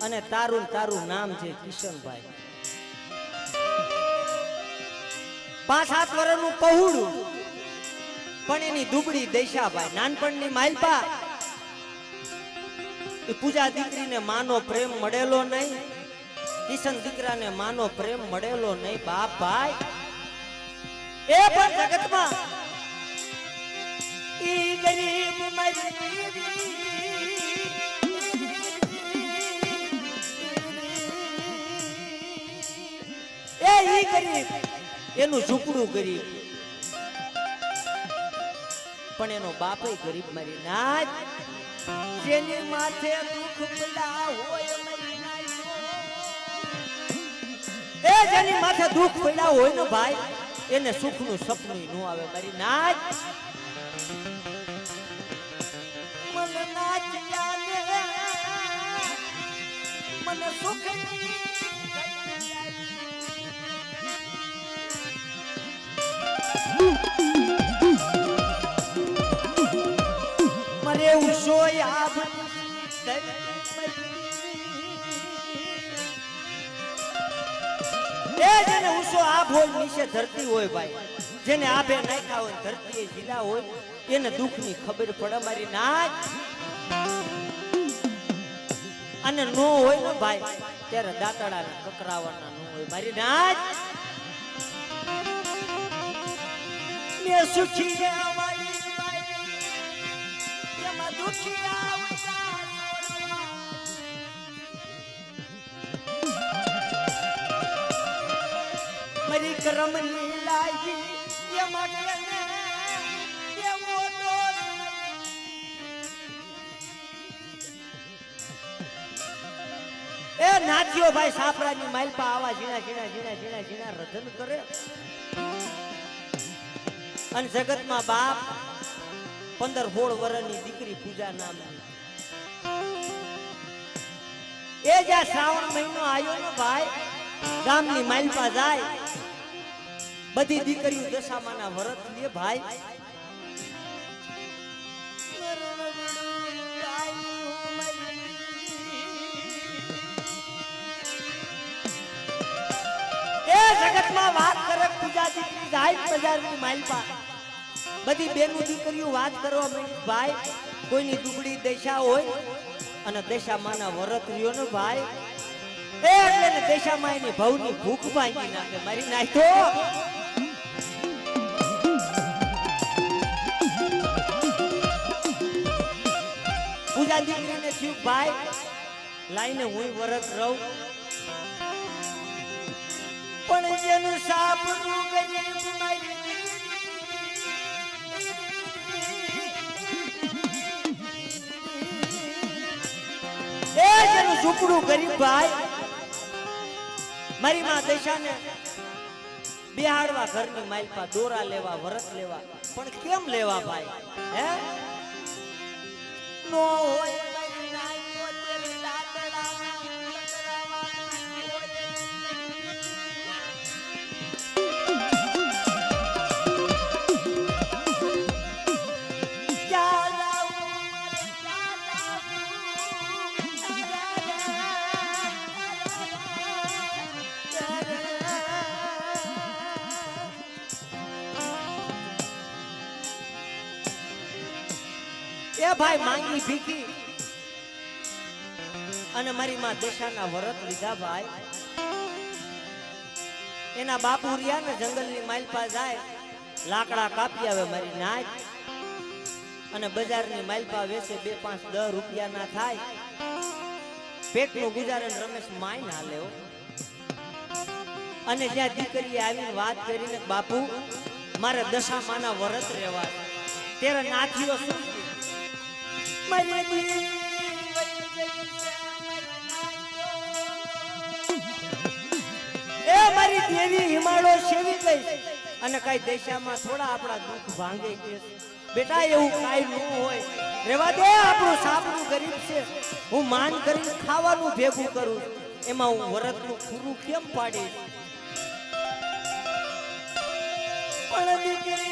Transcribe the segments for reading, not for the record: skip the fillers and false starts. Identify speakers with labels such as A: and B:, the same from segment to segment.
A: અને તારું તારું નામ છે કિશનભાઈ. 5-7 વર્ષનું પહોળું પણ એની દુબળી દશાભાઈ. નાનપણની માલપા એ પૂજા દીકરીને માનો પ્રેમ મળેલો નહીં, કિશન દીકરાને માનો પ્રેમ મળેલો નહીં. બાપ ભાઈ એ પણ જગતમાં ઈ ગરીબ ઈ ગરીબ એનું ઝૂંપડું ગરીબ પણ એનો બાપ ગરીબ મારી નાચ. જેની માથે દુઃખ પડ્યા હોય એ જેની માથે દુઃખ પડ્યા હોય ને ભાઈ એને સુખનું સપનું ન આવે મારી નાચ. મને નાચ યાદ મને સુખ મરે ઉશોયા જેને ઉસો આભ હોય નીચે ધરતી હોય ભાઈ, જેને આભે નાખ્યા હોય ધરતી જીલા હોય એને દુઃખની ખબર પડે મારી નાચ. અને નો હોય ને ભાઈ ત્યારે દાંતડા કકરાવાના નો હોય મારી નાચ. મેં સુખી એમાં દુખી મારી કરમ લીલાઈ એમાં એ નાચ્યો ભાઈ સાપરાની માલપા આવા ઝીણા ઝીણા ઝીણા ઝીણા ઝીણા રધન કરે. અને જગતમાં બાપ 15-16 વર્ષની દીકરી પૂજા નામની એ જ્યાં શ્રાવણ મહિનો આવ્યો ને ભાઈ ગામની માલપા જાય બધી દીકરીઓ દશામાના વ્રત લે ભાઈ. એ જગતમાં વાત કરે પૂજા દીકરી જાય બજારની માલપા બધી બેનું દીકરીઓ વાત કરવા માંડી ભાઈ. કોઈની દુબળી દશા હોય અને દશામાના વ્રત રહ્યો ને ભાઈ એટલે દશામાં એની ભવની ભૂખ ભાંગી નાખે મારી નાખો. પૂજા દીકરીને થયું ભાઈ લાઈને હું વરત રહું પણ જેનું સાપનું ગરીબ મારી એ જેનું ઝૂંપડું ગરીબ ભાઈ મારી માં દશાને બિહાડવા ઘરની માલપા દોરા લેવા વરત લેવા પણ કેમ લેવા ભાઈ હે નો હોય એ ભાઈ માંગી ભીખી અને મારી માં દશાના વ્રત લીધા ભાઈ. એના બાપુ રહ્યા ને જંગલની માલપા જાય લાકડા કાપી આવે મારી નાચ અને બજારની માલપા વેચે 2-5-10 રૂપિયાના થાય પેટનું ગુજારણ રમેશ માય ના લેવો. અને જ્યાં દીકરીએ આવીને વાત કરીને બાપુ મારે દશામાના વ્રત રહેવા ત્યારે નાથીઓ શું એ મારી દેવી હિમાળો સેવી ગઈ અને કઈ દશામાં થોડા આપણા દુઃખ ભાંગે છે બેટા એવું કાઈ ન હોય રેવા દે. આપણું સાપનું ગરીબ છે હું માન કરીને ખાવાનું ભેગું કરું એમાં હું વ્રતનું પૂરું કેમ પાડી પણ દીકરી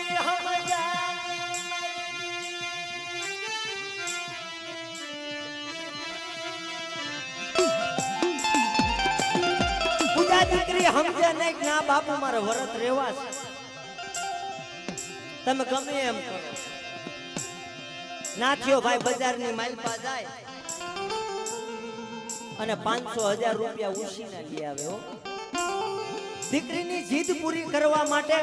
A: સમજે નહીં કે ના બાપુ મારે વરત રહેવા છે. તમે ગમે એમ કરો. ના થયો ભાઈ બજારની માલપા જાય અને 500,000 રૂપિયા ઉછીના લઈ આવે હો. દીકરીની જીદ પૂરી કરવા માટે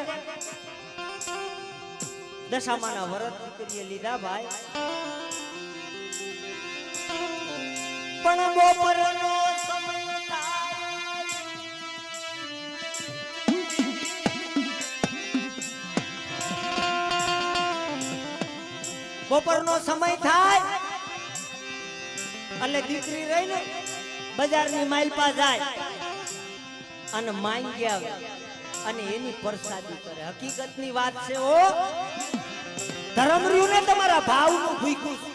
A: દશામાના વરત દીકરીએ લીધા ભાઈ. પણ બપોરનો સમય થાય, બપોરનો સમય થાય એટલે દીકરી રહી ને બજારની માલપા જાય અને માંગ્યા અને એની પ્રસાદી કરે. હકીકતની વાત છે ઓ. ધર્મ રહ્યું ને તમારા ભાવનું ભૂખ્યું છે.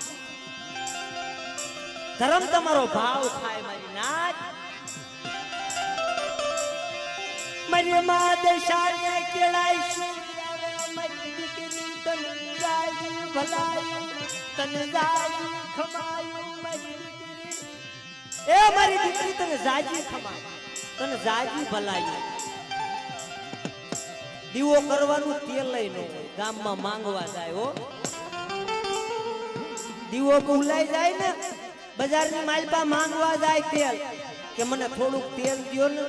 A: ધર્મ તમારો ભાવ ખાય મારી નાચ. મારી માં દશાને કેળાઈશું મારી દીકરી તન જાય ભલાયું તન જાય ખમાયું મારી દીકરી. એ મારી દીકરી તને જાજી ખમાય તને જાજી ભલાયું. દીવો કરવાનું તેલ લઈને ગામમાં માંગવા જાય હો. દીવો ભૂલાઈ જાય ને બજારની માલપા માંગવા જાય તેલ કે મને થોડુંક તેલ દ્યો ને.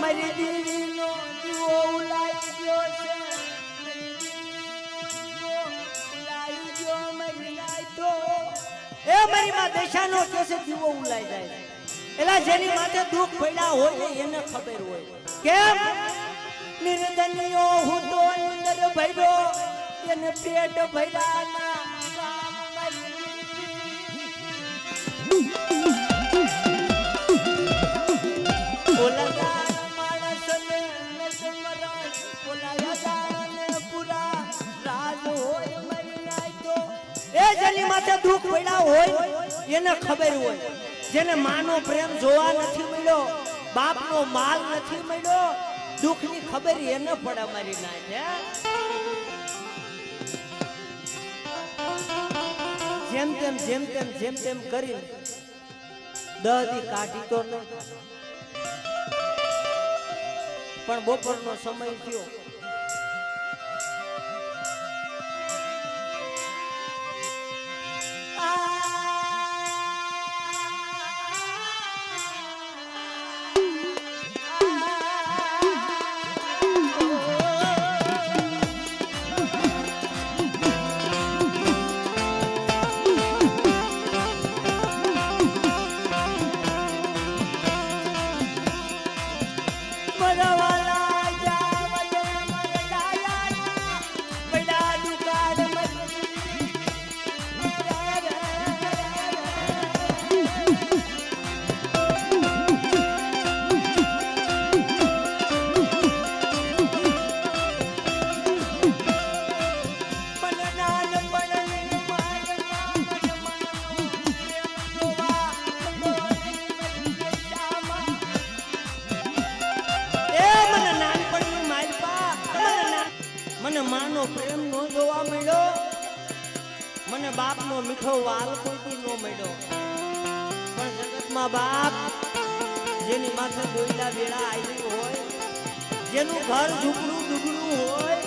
A: મારી દીકરીનો દીવો ઉલાઈ ગયો છે. ઉલાઈ ગયો મારી નાઈતો. એ મારી માં દેશાનો કેસે દીવો ઉલાઈ જાય. એલા જેની માથે દુઃખ પડ્યા હોય ને એને ખબર હોય. કેમ નિર્દનિયો હું તો અંદર ભર્યો એને પેટ ભર્યા ના ઓલા માણસને નસમરણ ઓલા જાને પૂરા રાજ હોય મરી નાખ્યો. એ જેની માથે દુઃખ પડ્યા હોય એને ખબર હોય. જેને માનો પ્રેમ જોવા નથી મળ્યો બાપનો માલ નથી મળ્યો દુઃખની ખબર એને પડે મારી નાખ. જેમ તેમ કરી દહદી કાઢી તો ન પણ બપોરનો સમય થયો. મને માનો પ્રેમ નો જોવા મળ્યો મને બાપનો મીઠો વાલ કોઈ નો મળ્યો. પણ જગતમાં બાપ જેની માથે દોયલા વેળા આવી હોય જેનું ઘર ઝૂંપડું ડૂબડું હોય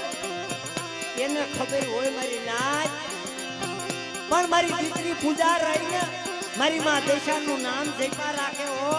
A: એને ખબર હોય મારી નાચ. પણ મારી દીકરી પૂજા રહીને મારી માં દેશાનું નામ જપા રાખે હો.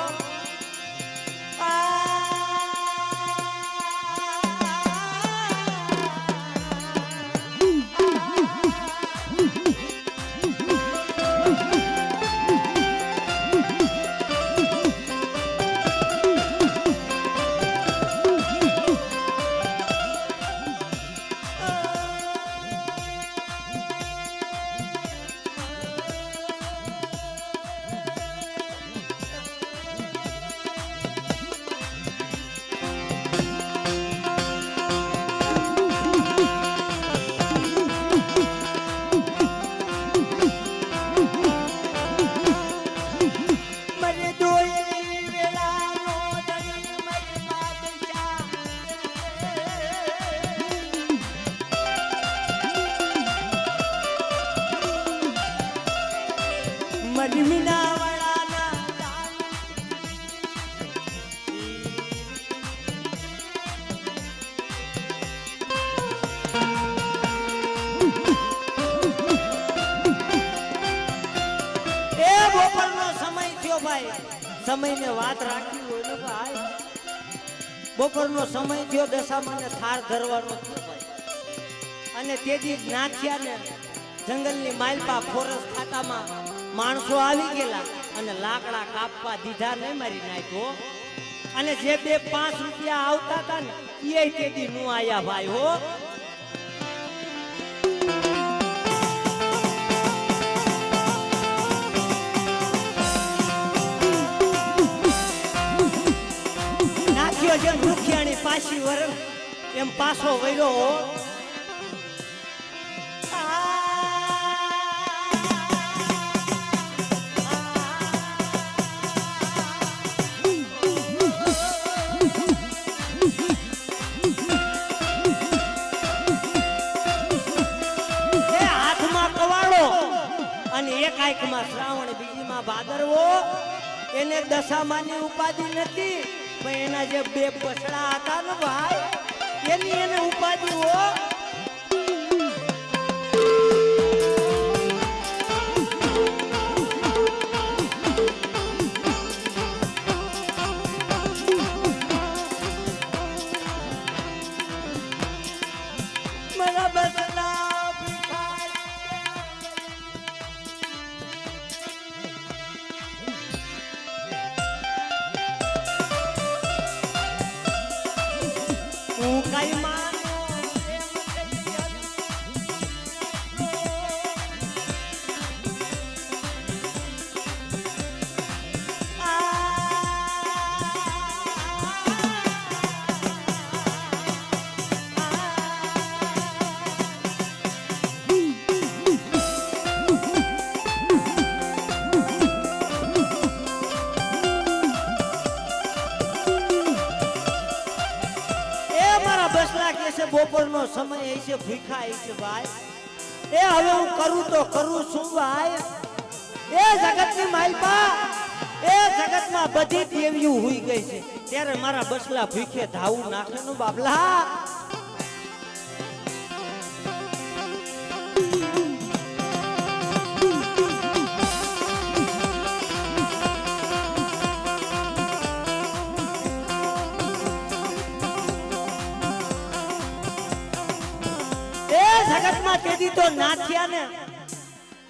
A: સમયને વાત રાખી હોય ને ભાઈ બપોરનો સમય થયો દશામાને થાર ધરવાનો થયો ભાઈ અને તેજી નાખ્યા ને જંગલની માલપા ફોરેસ્ટ ખાતામાં માણસો આવી ગયેલા અને લાકડા કાપવા દીધા નહીં મારી નાખ્યો અને જે 2-5 રૂપિયા આવતા હતા ને એ તેદી નું આયા ભાઈ હો નાખ્યો જેમ મુખિયાની પાછી વરણ એમ પાછો વળ્યો એક આંખમાં શ્રાવણ બીજીમાં ભાદરવો એને દશામાની ઉપાધિ નથી પણ એના જે 2 બસડા હતા ને ભાઈ એની એને ઉપાધિ હો બપોરનો સમય છે ભૂખા છે ભાઈ એ હવે હું કરું તો કરું શું ભાઈ એ જગતની માલપા એ જગતમાં બધી દેવીઓ હોઈ ગઈ છે ત્યારે મારા બસલા ભૂખે ધાવું નાખે નું બાબલા જગતમાં તેદી તો નાથ્યા ને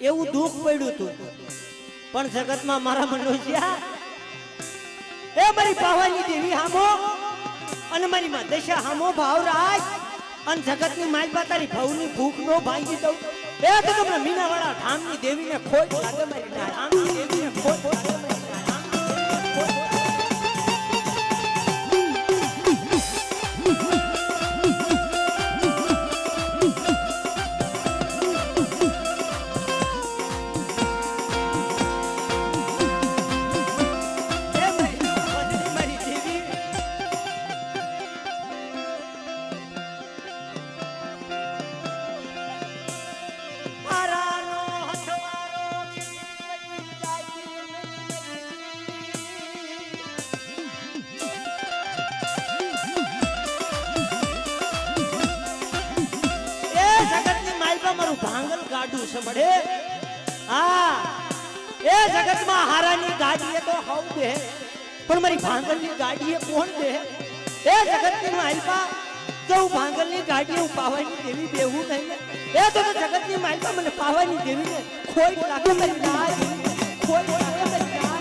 A: એવું દુઃખ પડ્યું હતું પણ જગતમાં મારા મનોજ્યા એ મારી પાવાની દેવી હામો અને મારી માં દશા હામો ભાવ રાજ અને જગતની માલપા તારી ભવની ભૂખ નો ભાંગી દઉં એ તો તમને મીનાવાળા ધામની દેવીને ખોટ લાગે મારી ધામની દેવીને ખોટ લાગે મારી ભાંગલ ગાડું સંભળે હા એ જગતમાં હારાની ગાડીએ તો હવ દે પણ મારી ભાંગલની ગાડીએ કોણ દે એ જગતની માલપા જો ભાંગલની ગાડીએ હું પાવાની દેવી બેહું નહીં એ તો જગતની માલપા મને પાવાની દેવીને ખોઈ લાગે મારી નાય ખોઈ લાગે મારી નાય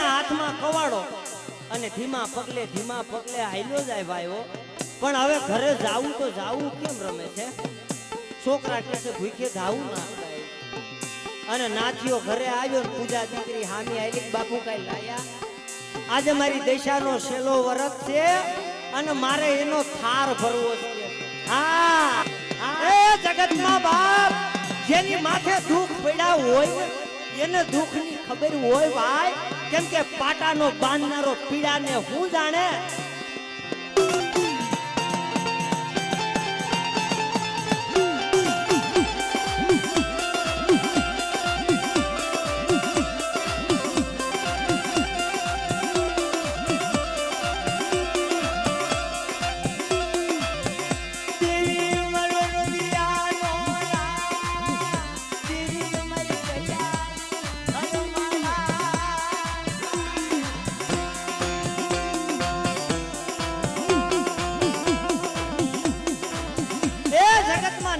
A: હાથમાં કવાડો અને ધીમા પગલે હાલ્યો જાય ભાઈઓ પણ હવે ઘરે જાવું તો જાવું કેમ રમે છે છોકરા કે છે ભૂખે જાવું ના અને નાથીઓ ઘરે આવ્યો ને પૂજા દીકરી હામી આઈલી બાપુ કઈ લાયા આજે મારી દશાનો છેલ્લો વરસ છે અને મારે એનો થાર ભરવો છે હા એ જગતમાં બાપ જેની માથે દુઃખ પડ્યા હોય એને દુઃખની ખબર હોય ભાઈ કેમ કે પાટાનો બાંધનારો પીડાને હું જાણે.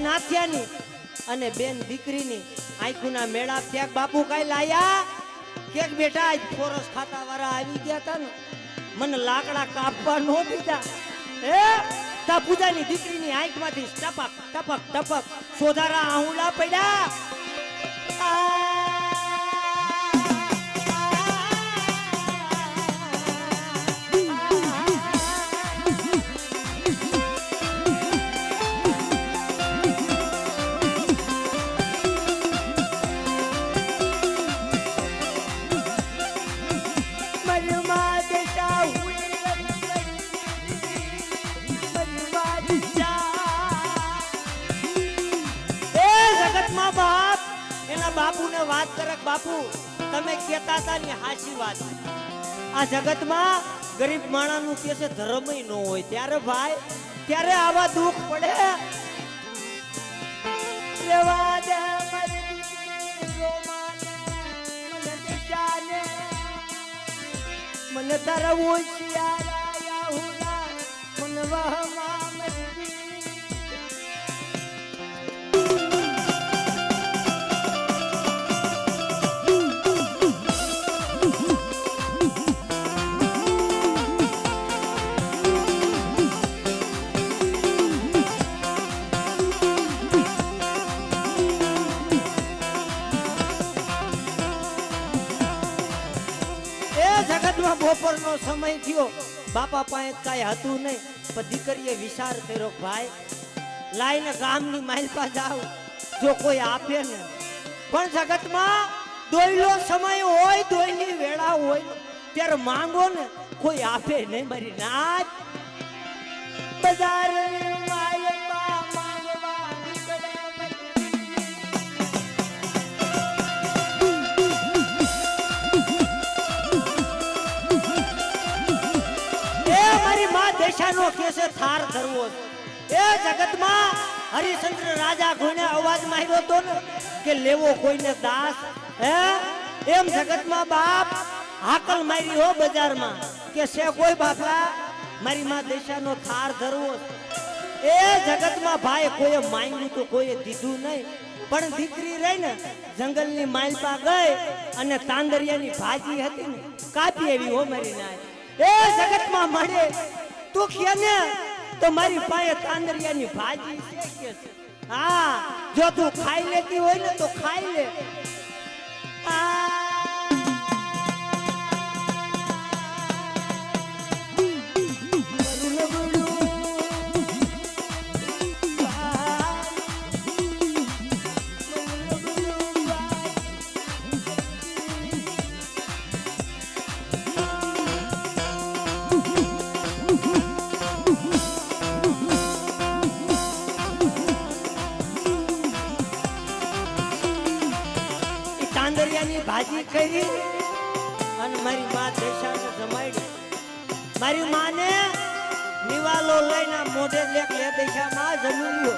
A: નાથિયાની અને બેન દીકરીની આંખોના મેળા ક્યાંક બાપુ કઈ લાયા કે બેટા આજ ફોરસ ખાતા વાળા આવી ગયા હતા ને મને લાકડા કાપવા નો દીધા. હે તા પૂજાની દીકરીની આંખમાંથી ટપક ટપક ટપક સોધારા આહુડા પડ્યા. બાપુને વાત કરે બાપુ તમે કહેતા હતા ને હાચી વાત. આ જગતમાં ગરીબ માણસનું કે છે ધર્મય ન હોય ત્યારે ભાઈ ત્યારે આવા દુઃખ પડે. રેવા દે મારી દીકરી રોમાને મને દિશાને મને તારા ઓશિયારા યાહુના મને વહમા મરી. બપોરનો સમય થયો બાપા પાસે કઈ હતું નહીં પણ દીકરીએ વિચાર કર્યો ભાઈ લાઈને ગામની માલપા જાવ જો કોઈ આપે ને પણ જગતમાં દોયલો સમય હોય દોયની વેળા હોય ત્યારે માંગો ને કોઈ આપે નહીં મારી નાચ. બજારની માલપા માંગવા નીકળે દેશાનો કેસે થાર ધરવો. એ જગતમાં હરિશ્ચંદ્ર રાજા કોઈને અવાજ માર્યો તો ને કે લેવો કોઈને દાસ. હે એમ જગતમાં બાપ હાકલ મારી હો બજારમાં કે છે કોઈ બાપા મારી માં દેશાનો થાર ધરવો. એ જગતમાં ભાઈ કોઈએ માંગ્યું તો કોઈએ દીધું નહીં પણ દીકરી રહી ને જંગલની માલપા ગઈ અને તાંદરિયાની ભાજી હતી ને કાપી એવી હો મારી નાય. એ જગતમાં મળે તું કે ને તો મારી પાસે તાંદરિયાની ભાજી છે કે હા જો તું ખાઈ લેતી હોય ને તો ખાઈ લે. ભાજી કરી અને મારી માં દેશાને જમાડી. મારી માને નિવાલો લઈને મોઢે લેક લે દેશામાં જમ્યો.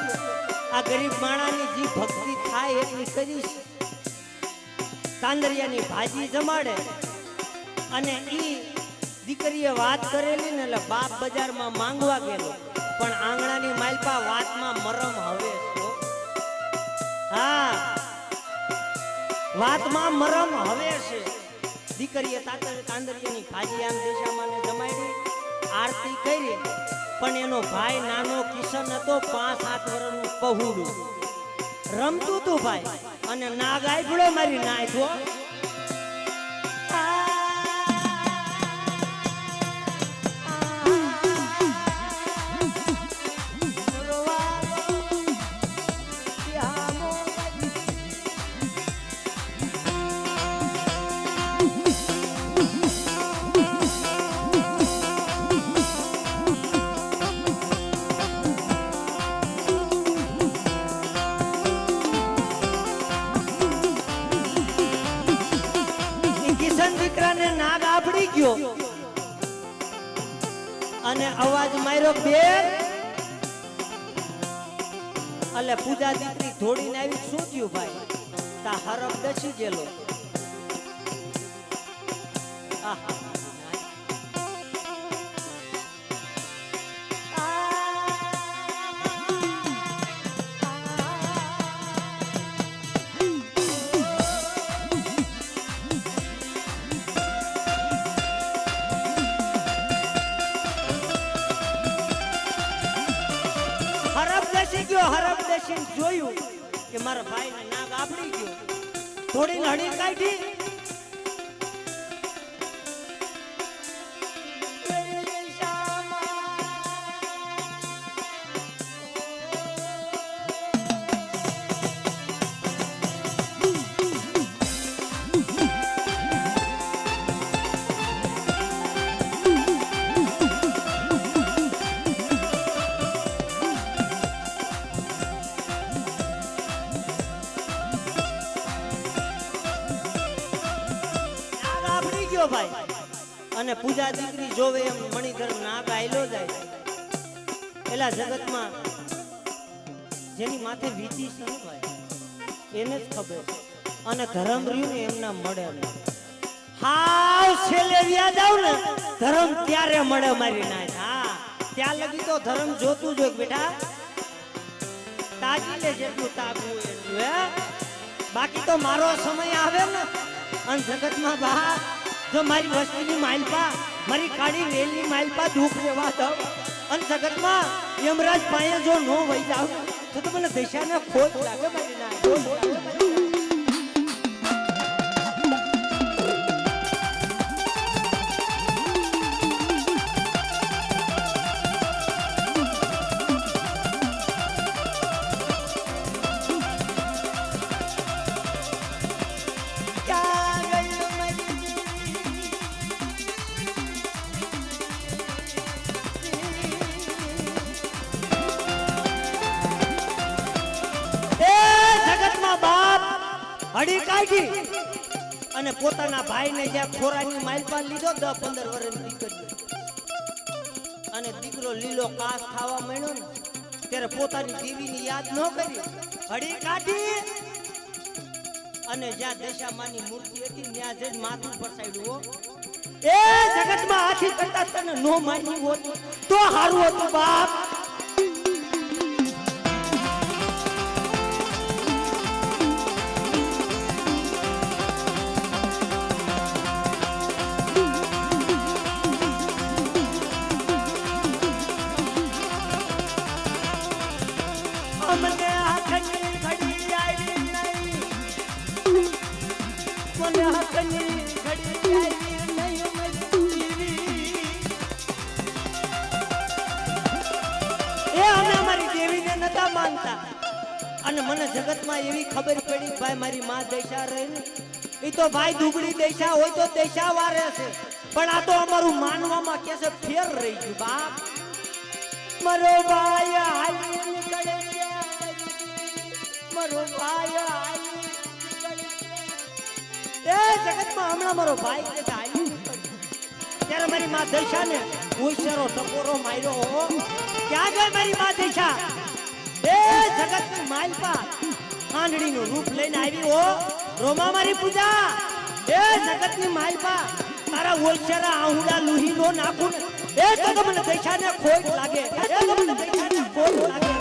A: આ ગરીબ માણાની જે ભક્તિ થાય એટલી કરીશ. તાંદરિયાની ભાજી જમાડે અને ઈ દીકરીએ વાત કરેલી ને એટલે બાપ બજારમાં માંગવા ગયેલો પણ આંગણાની માલપા વાતમાં મરમ હવે છો. હા વાતમાં મરમ હવે છે. દીકરીએ તાંદરિયાની ભાજી આમ દેશામાં જમાડી આરતી કરી પણ એનો ભાઈ નાનો કિશન હતો 5-7 વર્ષનું પહુડું રમતું તું ભાઈ અને ના ગાયડો મારી નાખ્યો. અને અવાજ માર્યો બેન એટલે પૂજા દીકરી ધોડીને આવી શું થયું ભાઈ તા હરફ દસી ગયેલો આહા હરફ દેશી જોયું કે મારા ભાઈને નાગ આપડી ગયો થોડી લડી કાઢી ભાઈ અને પૂજા દીકરી જોવે એમ મણિધર નાગ આયલો જાય એલા જગતમાં જેની માથે વીતી છે ભાઈ એને જ ખબર અને ધર્મ રહ્યું ને એમના મળે ને હાવ છેલ્લે વ્યા જાવ ને ધર્મ ત્યારે મળે મારી નાય હા ત્યાં લગી તો ધર્મ જોતું જો બેટા તાજી લે જેટલું તાગવું એટલું હે બાકી તો મારો સમય આવે ને અને જગતમાં બહાર જો મારી વસ્તીની માલપા મારી કાળી રેલની માલપા દુઃખ રહેવા દઉં અને જગતમાં યમરાજ પાસે જો નો વહી જાવ તો મને દિશાને ખોટ લાગે મારી ના હડી કાઢી અને પોતાના ભાઈને જ્યાં ખોરાની માલપા લીધો 10-15 વર્ષની દીકરી અને દીકરો લીલો કાસ ખાવા માંડ્યો ને ત્યારે પોતાની દેવીની યાદ ન કરી હડી કાઢી અને જ્યાં દશામાની મૂર્તિ હતી ત્યાં જઈને માથું ફસાડ્યું એ જગતમાં આથી કરતા તને નો માન્યું હોત તો હારું હતું બાપ અને મને જગતમાં એવી ખબર પડી ભાઈ મારી માં દેશા રહી ને એ તો ભાઈ દુબળી દેશા હોય તો દેશા વારે છે પણ આ તો અમારું માનવામાં કે છે ફેર રહી ગયું બાપ મારો ભાઈ હાલી નીકળે મારો ભાઈ હાલી નીકળે એ જગતમાં હમણાં મારો ભાઈ કે હાલી નીકળે ત્યારે મારી માં દેશા ને ઉઈસરો ટકોરો માર્યો ક્યાં ગઈ મારી માં દેશા એ જગતની માલપા આંધળીનું રૂપ લઈને આવી હો રોમા મારી પૂજા એ જગતની માલપા તારા ઓલશરા આહુડા લુહી નો નાખું એ તો મને પૈસાને ખોટ લાગે એ તો મને પૈસાને ખોટ લાગે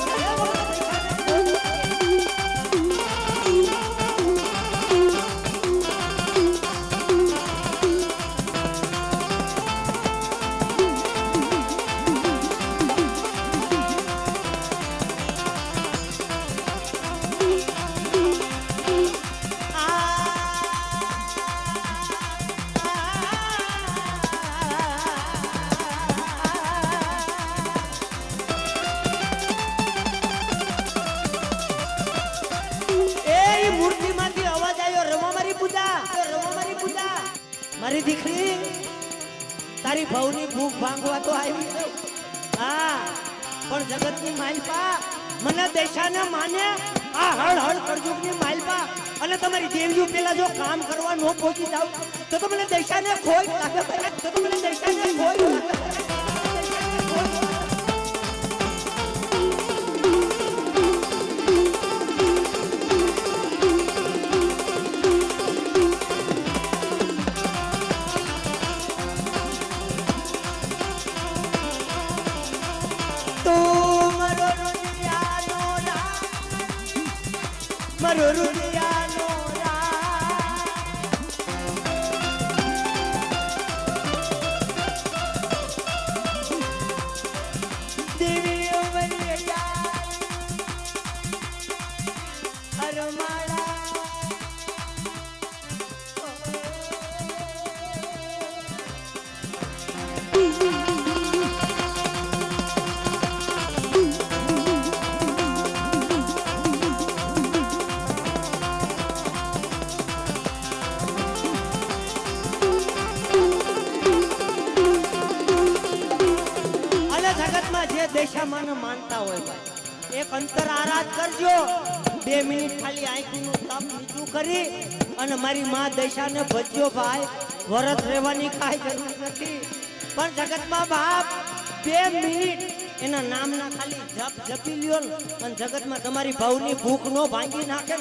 A: મારી દીકરી તારી ભાવની ભૂખ ભાંગવા તો આવી છે હા પણ જગતની માલપા મને દેશાને માને આ હળ હળ કરજુગની માલપા અને તમારી દેવીઓ પેલા જો કામ કરવા નો પહોંચી જાવ તો મને દેશાને ખોટ લાગે તો મને દેશાને ખોટ લાગે મારો રૂપિયાનો દેવી અમરી યાર હરમાળા જે દેશામાં માનતા હોય ભાઈ એક અંતર આરાધ કરજો 2 મિનિટ ખાલી આંખનું તપ નીચું કરી અને મારી માં દેશાને ભજ્યો ભાઈ વરત રહેવાની કાંઈ જરૂર નથી પણ જગતમાં બાપ 2 મિનિટ એના નામના ખાલી જપ જપી લ્યો ને અને જગતમાં તમારી ભાવની ભૂખ નો ભાંગી નાખે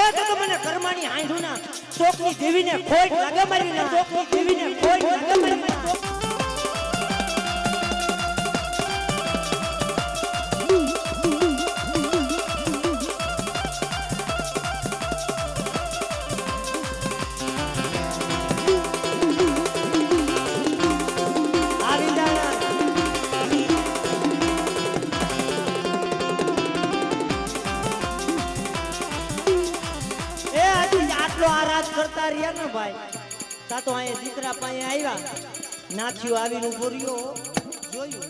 A: એ તો મને કર્માની આંધુના ચોકની દેવીને ખોટ લાગે મારી ના ચોકની દેવીને ખોટ લાગે મારી ના કરતા રહ્યા ને ભાઈ તા તો અહીંયા દીકરા પાસે આવ્યા નાથિયો આવીને ઉભો રહ્યો જોયું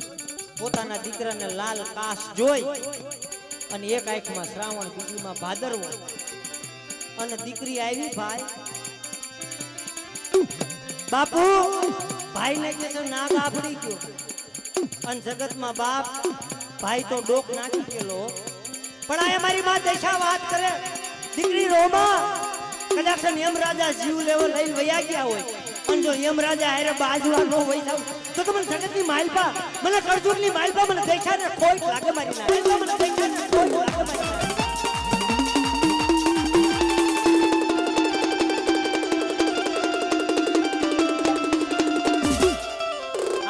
A: પોતાના દીકરાને લાલ કાશ જોઈ અને એક આંખમાં શ્રાવણ બીજીમાં ભાદરવો અને દીકરી આવી ભાઈ બાપુ ભાઈને કે તો નાગ આપડી ગયો અને જગતમાં બાપ ભાઈ તો ડોક નાખી ગયેલો પણ આ મારી માં દેશા વાત કરે દીકરી રોમા કદાચ યમરાજા જીવ લેવો લઈને વયા ગયા હોય અને જો યમરાજા હારે બાજવા ન હોય જાવ તો મને જગતની માલપા મને કરજુરની માલપા મને દેખાને ખોટ લાગે મારી ના મને દેખાને ખોટ લાગે મારી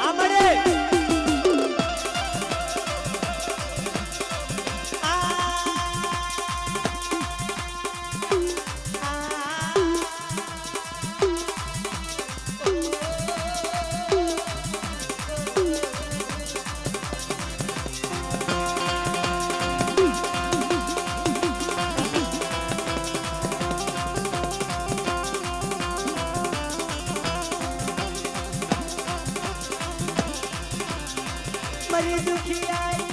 A: આ મળે મારી દુખી આઈ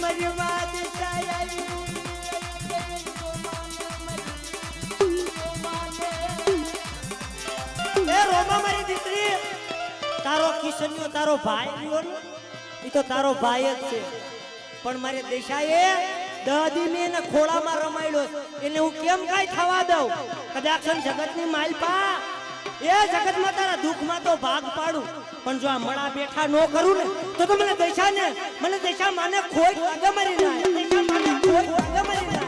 A: મારી વાત સાઈ તારો કિશન્યો તારો ભાઈ રહ્યો ને ઈ તો તારો ભાઈ જ છે પણ મારે દેશાએ 10 દી મે એને ખોળામાં રમાડ્યો એને હું કેમ કાઈ થવા દઉં કદાચ જગતની માલપા એ જગતમાં તારા દુઃખમાં તો ભાગ પાડું પણ જો આ મળા બેઠા નો કરું ને તો મને દેશા માને ખોટ લાગે મારી ના દેશા માને ખોટ લાગે મારી ના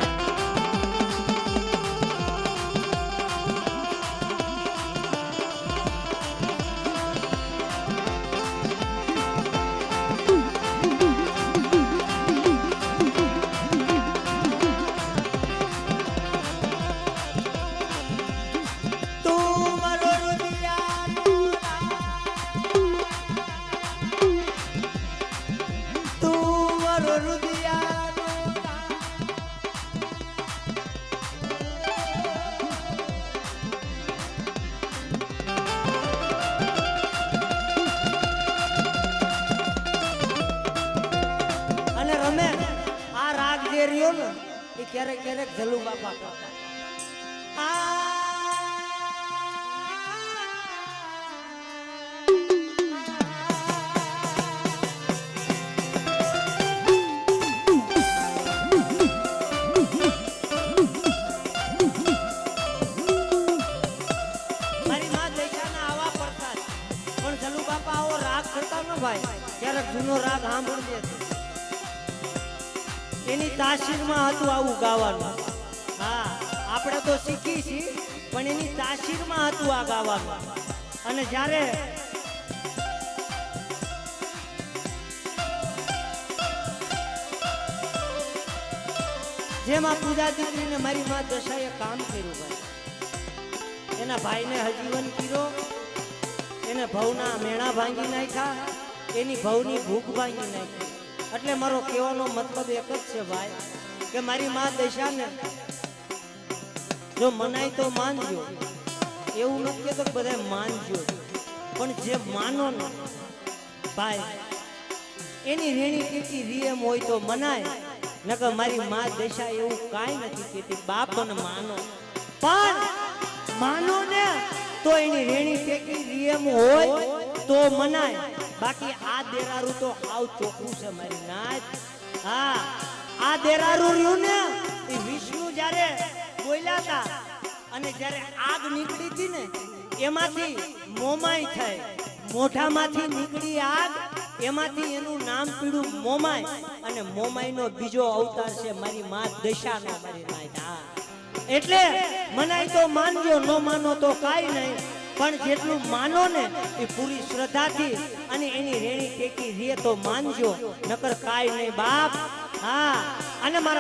A: ક્યારેક ક્યારેક જલુ બાપા કરતા મારી માં દેખાના આવા પડતા પણ જલુ બાપા આવો રાગ કરતા ન ભાઈ ક્યારેક જૂનો રાગ સાંભળો જે એની તાસીરમાં હતું આવું ગાવાનું. હા, આપણે તો શીખી છીએ પણ એની તાસીરમાં હતું આ ગાવાનું. અને જ્યારે જેમાં પૂજા દીકરીને મારી માં દશાએ કામ કર્યું ભાઈ, એના ભાઈને હજીવન કર્યો, એને ભવના મેણા ભાંગી નાખ્યા, એની ભવની ભૂખ ભાંગી નાખી. એટલે મારો કહેવાનો મતલબ એક જ છે ભાઈ કે મારી માં દશાને જો મનાય તો માનજો, એવું નથી કહેતો કે બધા માનજો, પણ જે માનો ને ભાઈ એની રેણી કેટલી રીએમ હોય તો મનાય. નકર મારી માં દશા એવું કાંઈ નથી કહેતી, બાપ અને માનો, પણ માનો ને તો એની રેણી ટેકી રીએમ હોય તો મનાય. બાકી આ દેરારું તો આવ ચોખ્ખું છે મારી નાચ. હા, આ દેરારું રહ્યું ને એ વિષ્ણુ જ્યારે બોલ્યા હતા અને જ્યારે આગ નીકળી હતી ને એમાંથી મોમાઈ થાય, મોઢામાંથી નીકળી આગ, એમાંથી એનું નામ પીડું મોમાય. અને મોમાઈનો બીજો અવતાર છે મારી માં દશાનો મારી નાચ. હા, એટલે મનાય તો માનજો, ન માનો તો કાંઈ નહીં, પણ જેટલું માનો ને એ પૂરી શ્રદ્ધાથી અને એની રેણી ટેકી રે તો માનજો, નકર કાંઈ નહીં બાપ. હા, અને મારા